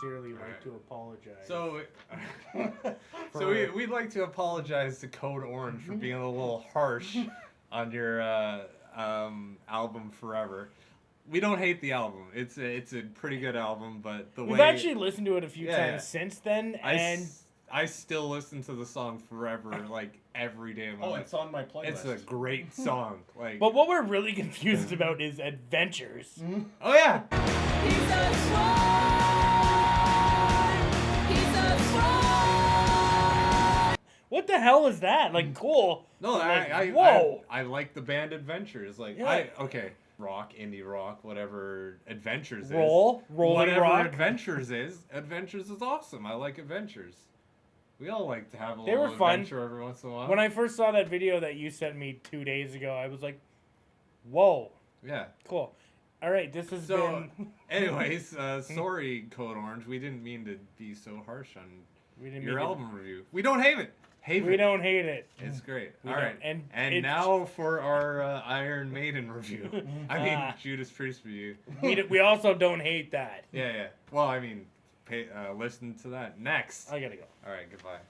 sincerely like to apologize. So we'd like to apologize to Code Orange for being a little harsh on your album Forever. We don't hate the album. It's a pretty good album, but we've actually listened to it a few times since then, and I still listen to the song Forever like every day of my life. It's on my playlist. It's a great song. Like, but what we're really confused about is Adventures. Mm-hmm. Oh yeah. He's a swan. What the hell is that? Like, cool. No, like, I like the band Adventures. Like, rock, indie rock, whatever Adventures rolling whatever rock. Adventures is awesome. I like Adventures. We all like to have a They little were fun. adventure every once in a while. When I first saw that video that you sent me 2 days ago, I was like, whoa. Yeah. Cool. All right, this has been... Anyways, sorry, Code Orange. We didn't mean to be so harsh on your album review. We don't hate it. We don't hate it. It's great. We all right. And now for our Iron Maiden review. I mean, Judas Priest review. We also don't hate that. Yeah. Well, I mean, listen to that next. I gotta go. All right, goodbye.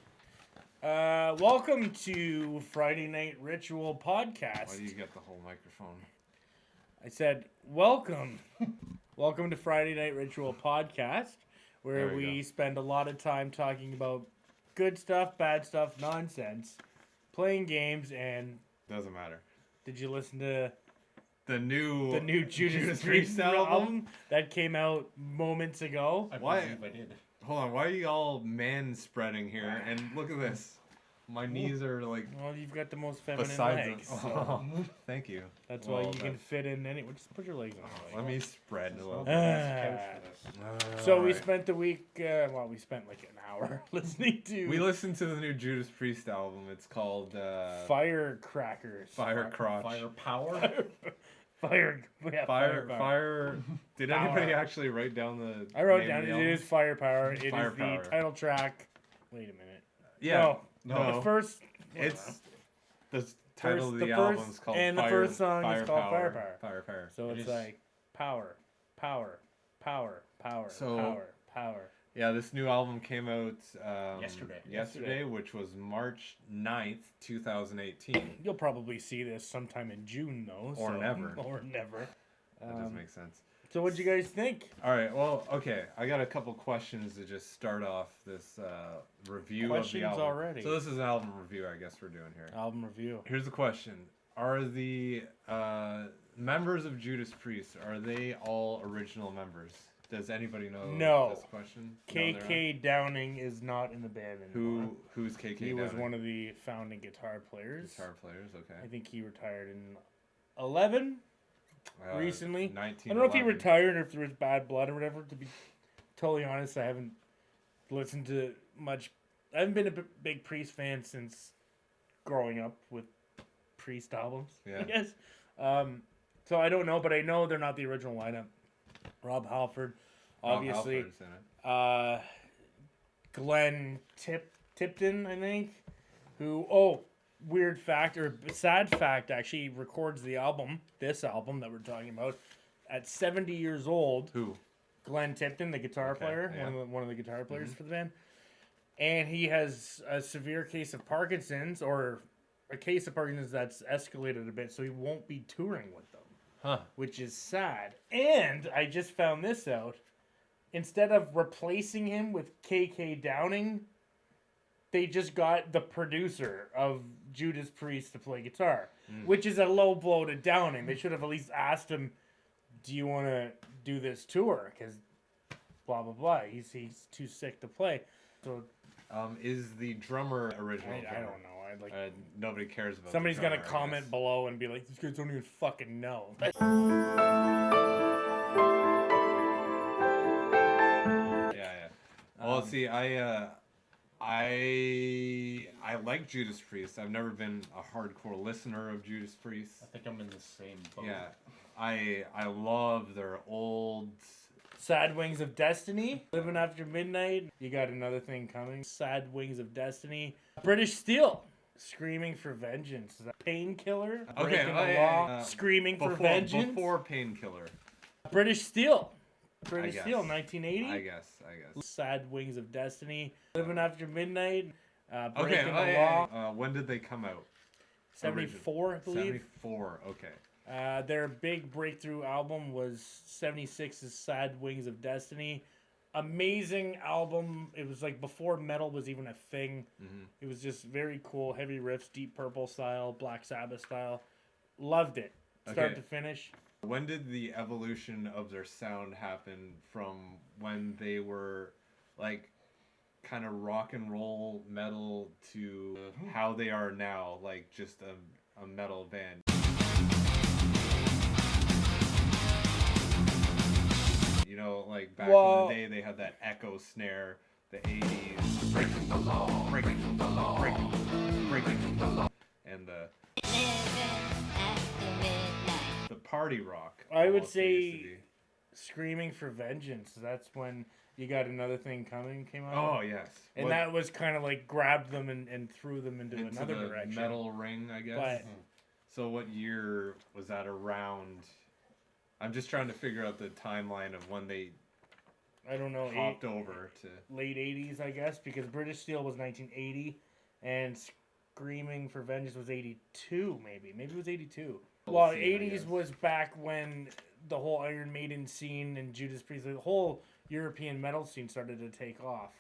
Welcome to Friday Night Ritual Podcast. Why do you get the whole microphone? I said, welcome. Welcome to Friday Night Ritual Podcast, where we spend a lot of time talking about good stuff, bad stuff, nonsense, playing games, and... Doesn't matter. Did you listen to the new Judas Priest album that came out moments ago? I believe I did. Hold on, why are you all man-spreading here? And look at this. My knees are like... Well, you've got the most feminine besides legs. So. Thank you. That's why you can fit in anywhere. Just put your legs on. Let me spread a little bit. So we spent the week... we spent like an hour listening to... We listened to the new Judas Priest album. It's called... Firecrackers. Firecrotch. Firepower? Fire. Did anybody actually write down the... I wrote down. It is Firepower. It is the title track. Wait a minute. Yeah. No. The first... It's... The title of the album is called and Fire, the first song is called Firepower. Firepower. So it's like power. So, power. Yeah, this new album came out yesterday, which was March 9th, 2018. You'll probably see this sometime in June, though. Or never. That does make sense. So what'd you guys think? All right, well, okay. I got a couple questions to just start off this review of the album. Already. So this is an album review, I guess we're doing here. Album review. Here's the question. Are the members of Judas Priest, are they all original members? Does anybody know this question? KK Downing is not in the band anymore. Who's KK Downing? He was one of the founding guitar players. Okay. I think he retired in 11 recently. 19. I don't know if he retired or if there was bad blood or whatever. To be totally honest, I haven't listened to much. I haven't been a big Priest fan since growing up with Priest albums, I guess. So I don't know, but I know they're not the original lineup. Rob Halford, obviously. Glenn Tipton, I think. Who, weird fact, or sad fact, actually records this album that we're talking about, at 70 years old. Who? Glenn Tipton, the guitar player, one of the guitar players for the band. And he has a severe case of Parkinson's, or a case of Parkinson's that's escalated a bit, so he won't be touring with them. Which is sad. And I just found this out. Instead of replacing him with KK Downing, they just got the producer of Judas Priest to play guitar, which is a low blow to Downing. They should have at least asked him, do you want to do this tour? Because blah, blah, blah. He's too sick to play. So, is the drummer original? I don't know. Nobody cares about. Somebody's gonna comment below and be like, "These guys don't even fucking know." Yeah. Well, see, I like Judas Priest. I've never been a hardcore listener of Judas Priest. I think I'm in the same boat. Yeah, I love their old. Sad Wings of Destiny, Living After Midnight. You got another thing coming. Sad Wings of Destiny. British Steel. Screaming for Vengeance. Painkiller. Okay. Breaking the Law. Screaming for Vengeance. Before Painkiller. British Steel. British guess. Steel, 1980. I guess. Sad Wings of Destiny, Living After Midnight, Okay. Breaking the Law. When did they come out? 74, I believe. 74. Okay. Their big breakthrough album was 76's Sad Wings of Destiny. Amazing album. It was like before metal was even a thing. Mm-hmm. It was just very cool, heavy riffs, Deep Purple style, Black Sabbath style. Loved it, start to finish. When did the evolution of their sound happen from when they were like kind of rock and roll metal to how they are now, like just a metal band? You know, like back in the day, they had that echo snare, the 80s, breaking the law, breaking the law, breaking the law, and the party rock. I would say Screaming for Vengeance. That's when You Got Another Thing Coming came out. Oh, yes. And that was kind of like grabbed them and threw them into another the direction. Metal ring, I guess. But, so what year was that around? I'm just trying to figure out the timeline of when they I don't know, hopped over to late 80s, I guess, because British Steel was 1980 and Screaming for Vengeance was 82, maybe. Maybe it was 82. Well, scene, 80s was back when the whole Iron Maiden scene and Judas Priest, the whole European metal scene started to take off.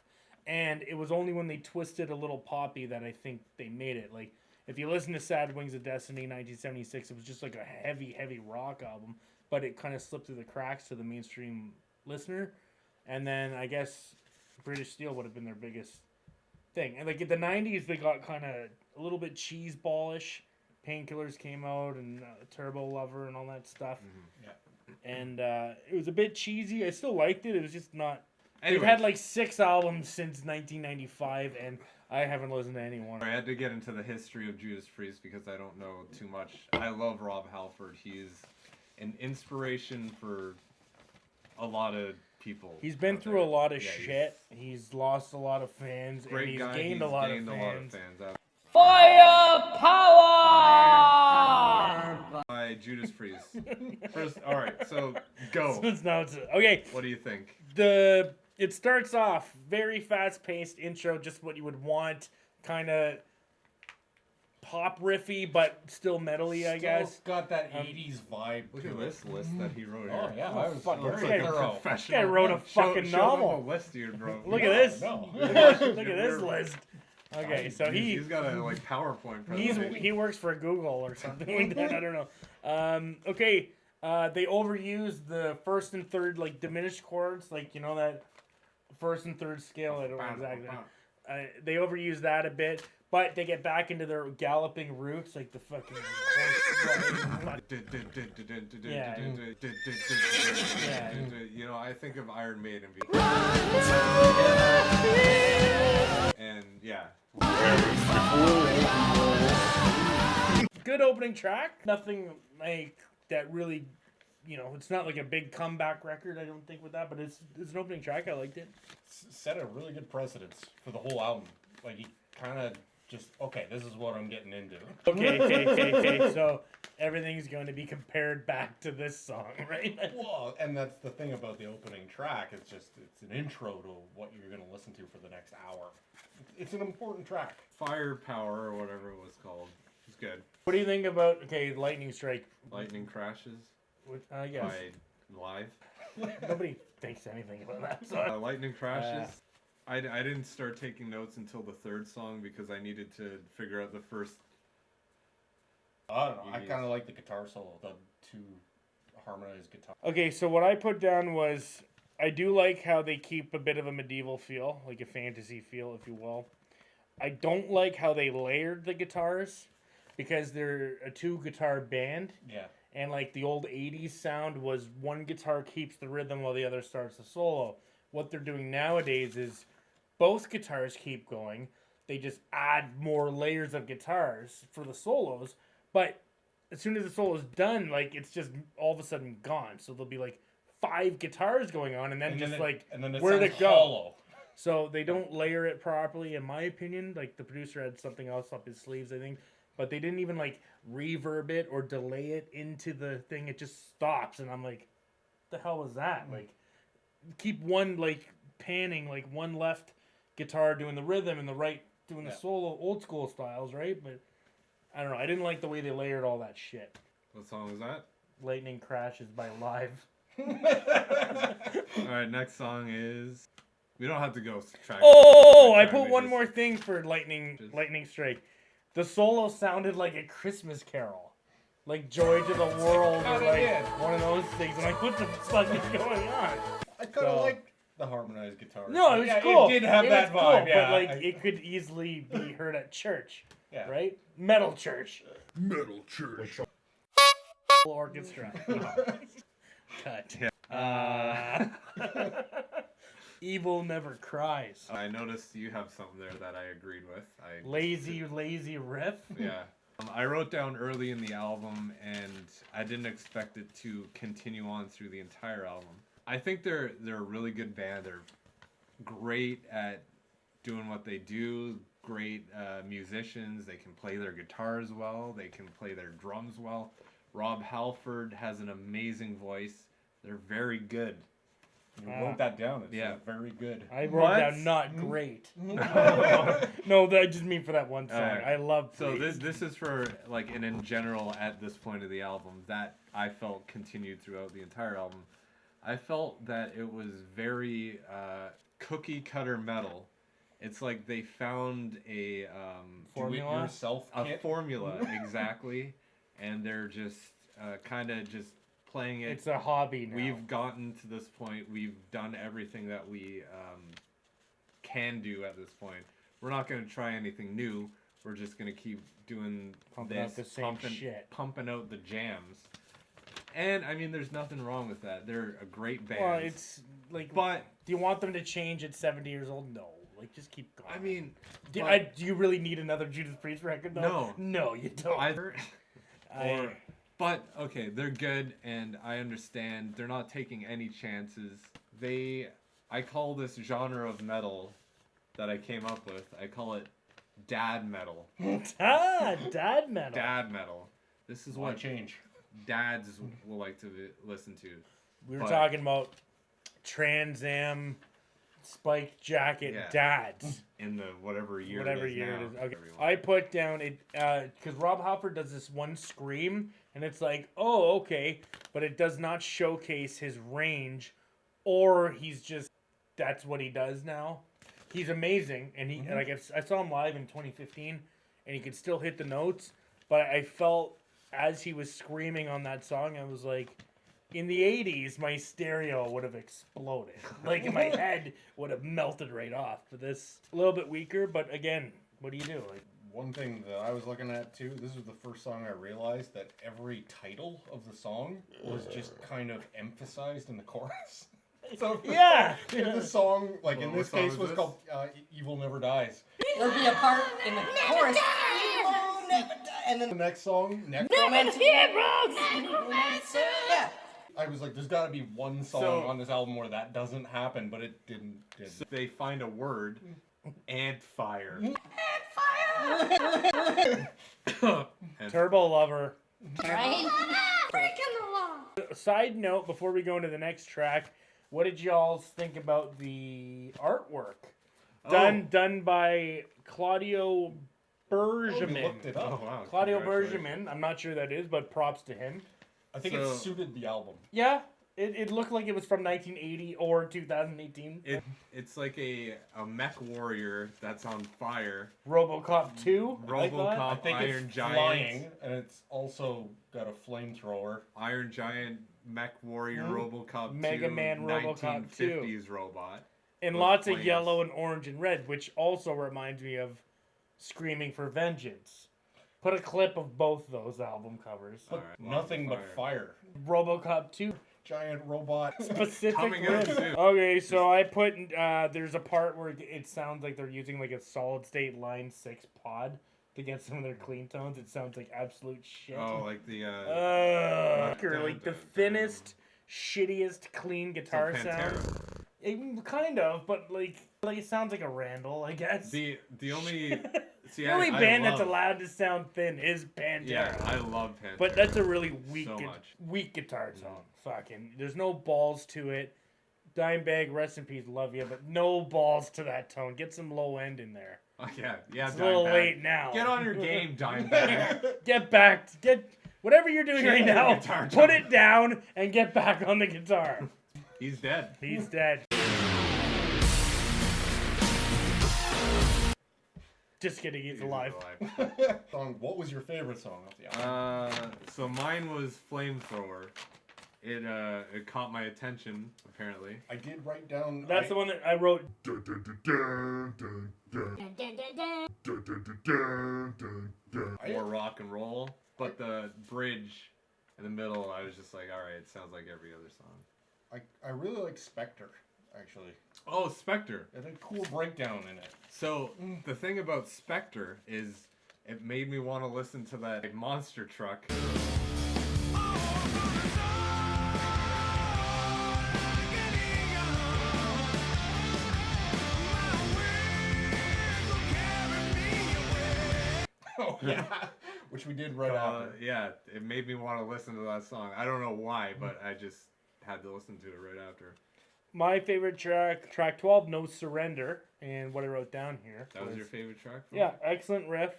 And it was only when they twisted a little poppy that I think they made it. Like, if you listen to Sad Wings of Destiny 1976, it was just like a heavy, heavy rock album, but it kind of slipped through the cracks to the mainstream listener. And then I guess British Steel would have been their biggest thing. And like in the 90s, they got kind of a little bit cheeseballish. Painkillers came out and Turbo Lover and all that stuff. Yeah. And it was a bit cheesy. I still liked it. It was just not... Anyways. They've had like 6 albums since 1995, and I haven't listened to any one. I had to get into the history of Judas Priest because I don't know too much. I love Rob Halford. He's an inspiration for a lot of people. He's been through a lot of shit. He's lost a lot of fans, Great and he's guy. gained a lot of fans. Firepower! By Judas Priest. First, all right, so go. Okay. What do you think? It starts off very fast-paced intro, just what you would want, kind of pop riffy, but still metally, I guess. Got that 80s vibe. Look to at it. this list that he wrote Oh, here. yeah. I was fuck, very this guy- thorough. This guy wrote a fucking show novel. them the list here, bro. Look at this. No. Look at this list. Okay, so He's got a like PowerPoint he presentation. works for Google or something like that. I don't know. Okay, they overused the first and third like diminished chords, like you know that first and third scale. I don't know exactly. They overuse that a bit, but they get back into their galloping roots, like the fucking. You know, I think of Iron Maiden. And yeah. Good opening track. Nothing like that really, you know, it's not like a big comeback record, I don't think, with that, but it's an opening track. I liked it. Set a really good precedence for the whole album. Like, he kind of just, okay, this is what I'm getting into. Okay. So everything's going to be compared back to this song, right? Well, and that's the thing about the opening track. It's an intro to what you're going to listen to for the next hour. It's an important track. Firepower or whatever it was called. It's good. What do you think about, Lightning Strike? Lightning Crashes Yes. by Live. Nobody thinks anything about that song. Lightning Crashes. I didn't start taking notes until the third song because I needed to figure out the first. I don't know. I kind of like the guitar solo, the two harmonized guitar. Okay, so what I put down was I do like how they keep a bit of a medieval feel, like a fantasy feel, if you will. I don't like how they layered the guitars because they're a 2-guitar band. Yeah. And like the old 80s sound was one guitar keeps the rhythm while the other starts the solo. What they're doing nowadays is both guitars keep going. They just add more layers of guitars for the solos. But as soon as the solo's done, like it's just all of a sudden gone. So there'll be like 5 guitars going on and then it where to sounds go. hollow. So they don't layer it properly, in my opinion. Like the producer had something else up his sleeves, I think. But they didn't even like reverb it or delay it into the thing. It just stops. And I'm like, what the hell was that? Like, keep one like panning, like one left guitar doing the rhythm and the right doing the solo, old school styles, right? But I don't know. I didn't like the way they layered all that shit. What song was that? Lightning Crashes by Live. All right, next song is. We don't have to go track. Oh, I track, put we one just- more thing for Lightning Strike. The solo sounded like a Christmas carol. Like Joy to the World or like did. one of those things. I'm like, what the fuck is going on? I kind of So- like the harmonized guitar. No, it was Yeah, cool. It did have It that was vibe, cool, yeah. but like it could easily be heard at church, Yeah. right? Metal church. Metal Church. Orchestra. Cut. Yeah. Evil never cries. I noticed you have something there that I agreed with. Lazy riff. Yeah. I wrote down early in the album, and I didn't expect it to continue on through the entire album. I think they're a really good band. They're great at doing what they do. Great musicians. They can play their guitars well. They can play their drums well. Rob Halford has an amazing voice. They're very good. You wrote that down. It's Yeah. very good. I wrote What? down not great. No, I just mean for that one song. Alright. I love So Priest. this is for like, and in general at this point of the album that I felt continued throughout the entire album. I felt that it was very cookie cutter metal. It's like they found a Formula? Do it yourself a kit. formula exactly, and they're just kind of just playing it. It's a hobby now. We've gotten to this point. We've done everything that we can do at this point. We're not going to try anything new. We're just going to keep doing Pumping out the same shit. pumping out the jams. And I mean, there's nothing wrong with that. They're a great band. Well, it's like, but do you want them to change at 70 years old? No. Like, just keep going. I mean, do, but- do you really need another Judas Priest record, though? No. No, you don't. either. But okay, they're good, and I understand they're not taking any chances. I call this genre of metal that I came up with. I call it dad metal. Dad metal. Dad metal. This is Why what change? dads will like to listen to. We were But- talking about Trans Am, spiked jacket Yeah. dads. In the whatever year Whatever it is year now. it is. Okay. Whatever you want. I put down it because Rob Halford does this one scream, and it's like, oh, okay, but it does not showcase his range, or he's just that's what he does now. He's amazing, and he like I saw him live in 2015, and he could still hit the notes. But I felt as he was screaming on that song, I was like, in the 80s, my stereo would have exploded. Like, my head would have melted right off. But this, a little bit weaker, but again, what do you do? Like, One thing that I was looking at too, this was the first song I realized that every title of the song was just kind of emphasized in the chorus. So if the Yeah. song, if the song, like in What this song case, is was this? called "Evil Never Dies," There'll be a part in the chorus. "Evil never die," and the then next song, Necromancer. Yeah. I was like, "There's got to be one song So- on this album where that doesn't happen," but it didn't. So they find a word, ant fire. And Turbo Lover. Right? Breaking the law. Side note, before we go into the next track, what did y'all think about the artwork? Done by Claudio We Bergeman. looked it Oh up. wow! Claudio Congratulations. Bergeman. I'm not sure who that is, but props to him. I think So- it suited the album. Yeah, it looked like it was from 1980 or 2018. It's like a mech warrior that's on fire. RoboCop 2. I thought. RoboCop, I think Iron it's Giant, flying, and it's also got a flamethrower. Iron Giant, mech warrior, RoboCop, Mega 2, Man, RoboCop 2. 1950s robot. And with lots of flames. yellow and orange and red, which also reminds me of Screaming for Vengeance. Put a clip of both those album covers. But Alright, lots of nothing but fire. RoboCop 2. Giant robot. Specific Coming out riff. soon. Okay, so I put there's a part where it sounds like they're using like a solid state line 6 pod to get some of their clean tones. It sounds like absolute shit. Oh, like the Like the thinnest, shittiest clean guitar sound. Kind of, but like it sounds like a Randall, I guess. the only The only band that's love- allowed to sound thin is Pantera. Yeah, I love Pantera. But that's a really weak, So much. weak guitar tone. Fucking, there's no balls to it. Dimebag, rest in peace, love you, but no balls to that tone. Get some low end in there. Oh, yeah, It's a little Dimebag. late now. Get on your game, Dimebag. Get back. Get whatever you're doing right Change your now. guitar Put tone. it down and get back on the guitar. He's dead. He's dead. Just kidding, he's alive. Song, what was your favorite song of the album? So mine was Flamethrower. It caught my attention, apparently. I did write down. That's the one that I wrote. More rock and roll, but the bridge in the middle, I was just like, all right, it sounds like every other song. I really like Spectre, actually. Oh, Spectre. It had a cool breakdown in it. So the thing about Spectre is it made me want to listen to that monster truck. Oh, yeah. Which we did right after. Yeah, it made me want to listen to that song. I don't know why, but I just had to listen to it right after. My favorite track 12, No Surrender, and what I wrote down here. That was your favorite track? Yeah, excellent riff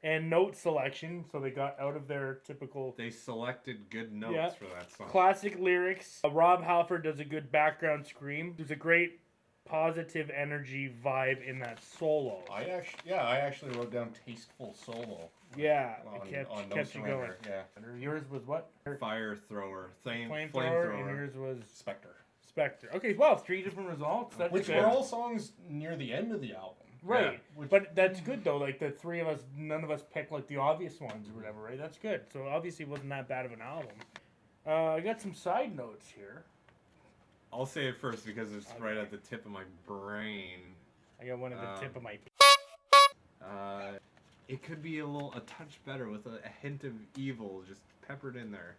and note selection, so they got out of their typical They selected good notes for that song. classic lyrics. Rob Halford does a good background scream. There's a great positive energy vibe in that solo. I actually wrote down tasteful solo. Yeah, On, it on No kept you going. Surrender, yeah. And yours was what? Fire thrower. Flamethrower, and yours was Spectre. Spectre. Okay, well, 3 different results. That's Which good. were all songs near the end of the album. Right, which- but that's good though. Like the three of us, none of us picked like the obvious ones or whatever. Right, that's good. So obviously, it wasn't that bad of an album. I got some side notes here. I'll say it first because it's right at the tip of my brain. I got one at the tip of my. It could be a touch better with a hint of evil just peppered in there.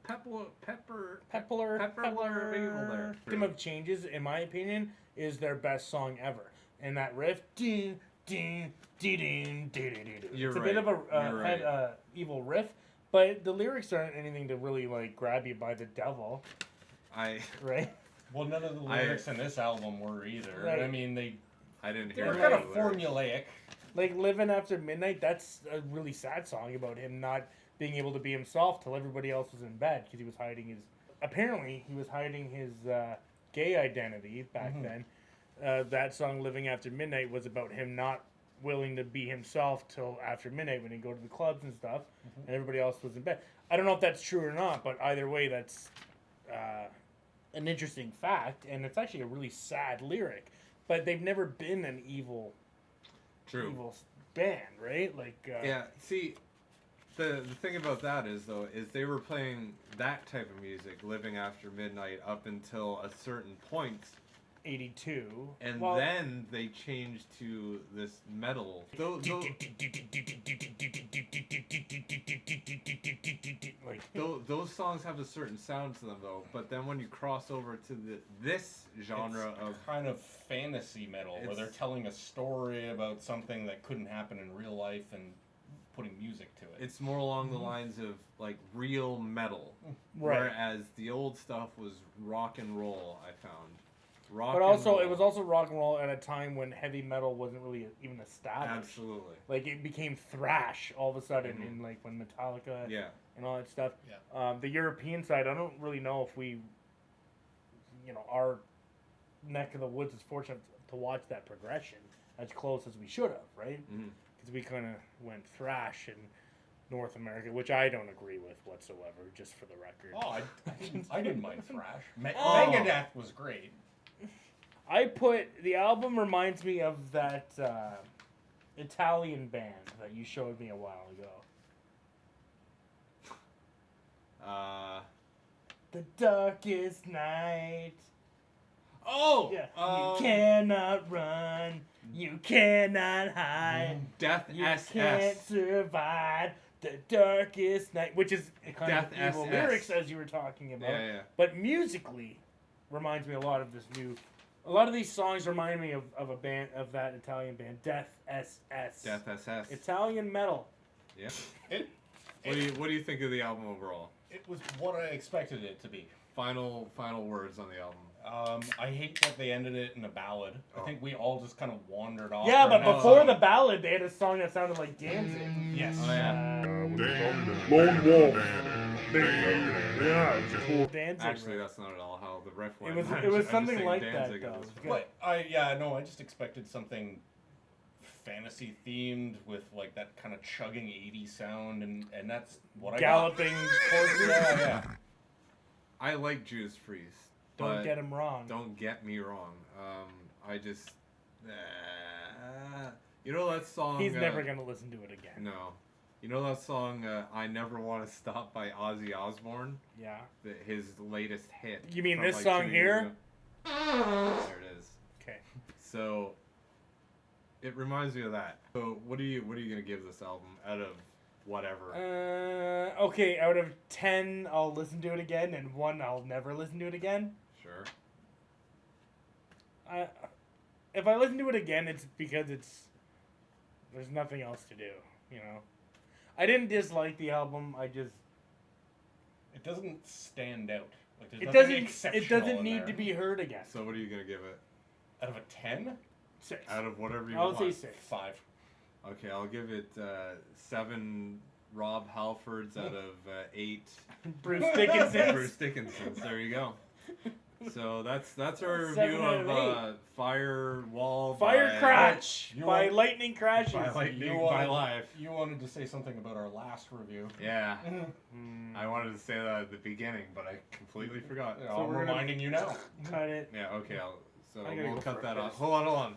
Pepper of evil there. Victim of Changes, in my opinion, is their best song ever. And that riff, You're it's a right. bit of You're right. evil riff, but the lyrics aren't anything to really like grab you by the devil, right? Well, none of the lyrics in this album were either. Right. I mean, I didn't they hear were any kind of lyrics. formulaic. Like Living After Midnight, that's a really sad song about him not being able to be himself till everybody else was in bed because he was hiding his. Apparently, he was hiding his gay identity back then. That song, Living After Midnight, was about him not willing to be himself till after midnight when he'd go to the clubs and stuff, and everybody else was in bed. I don't know if that's true or not, but either way, that's an interesting fact, and it's actually a really sad lyric. But they've never been an evil band, right? Like Yeah, see, the thing about that is they were playing that type of music, Living After Midnight, up until a certain point. 82. And Well, then they changed to this metal. like Those songs have a certain sound to them, though. But then when you cross over to this genre It's of kind of fantasy metal, where they're telling a story about something that couldn't happen in real life and putting music to it. it's more along the lines of like real metal, Right. whereas the old stuff was rock and roll. I found. But also, it was also rock and roll at a time when heavy metal wasn't really even established. Absolutely. Like it became thrash all of a sudden in like when Metallica and all that stuff. Yeah. The European side, I don't really know if we, our neck of the woods is fortunate to watch that progression as close as we should have, right? Because we kind of went thrash in North America, which I don't agree with whatsoever, just for the record. Oh, I didn't mind thrash. Oh. Megadeth was great. The album reminds me of that Italian band that you showed me a while ago. The Darkest Night. Oh! Yeah. You cannot run. You cannot hide. Death You SS. can't survive the darkest night, which is kind Death of evil SS. lyrics as you were talking about. Yeah. But musically, reminds me a lot of this new. A lot of these songs remind me of a band of that Italian band, Death SS. Death SS. Italian metal. Yeah. What do you think of the album overall? It was what I expected it to be. final words on the album. I hate that they ended it in a ballad. I think we all just kind of wandered off. Yeah, for but an before hour. the ballad, they had a song that sounded like Danzig. Yes. Oh yeah. Lone Wolf. Yeah, it was cool. Danzig. Actually, riff. that's not at all how the riff went. It was I'm just something saying like Danzig that at this though. point. But I just expected something fantasy themed with like that kind of chugging 80s sound, and that's what I got. Galloping horses. Yeah. I like Judas Priest. Don't but get him wrong. Don't get me wrong. I just, you know that song. He's never gonna listen to it again. No, you know that song. I Never Want to Stop by Ozzy Osbourne. Yeah. His latest hit. You mean from, this like, song 2 years here? ago. There it is. Okay. So, it reminds me of that. So, what are you gonna give this album out of whatever? Okay, out of 10, I'll listen to it again, and 1, I'll never listen to it again. Sure. If I listen to it again, it's because there's nothing else to do, you know. I didn't dislike the album. I just It doesn't stand out. Like there's it nothing doesn't exceptional in need there. to be heard again. So, what are you gonna give it? Out of a 10? 6. Out of whatever you I'll want. say 6. 5. Okay, I'll give it 7 Rob Halfords out of 8 Bruce Dickinson. Bruce Dickinsons. There you go. So that's our 7 review out of of Firewall Fire by, Crash You by want- Lightning Crashes. by Lightning You by wanted- Live. You wanted to say something about our last review. Yeah, Mm, I wanted to say that at the beginning, but I completely forgot. I'm we're gonna- reminding you now. cut it. Yeah, okay. So I gotta we'll go cut for a that off. piss. Hold on.